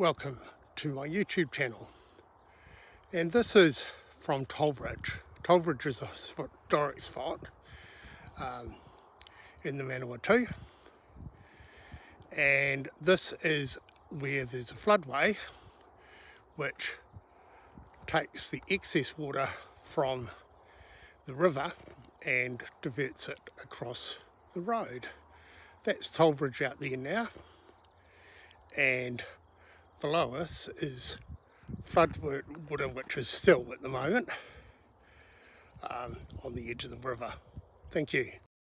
Welcome to my YouTube channel, and this is from Tollbridge. Tollbridge is a historic spot in the Manawatu, and this is where there's a floodway which takes the excess water from the river and diverts it across the road. That's Tollbridge out there now, and below us is floodwater, which is still at the moment on the edge of the river. Thank you.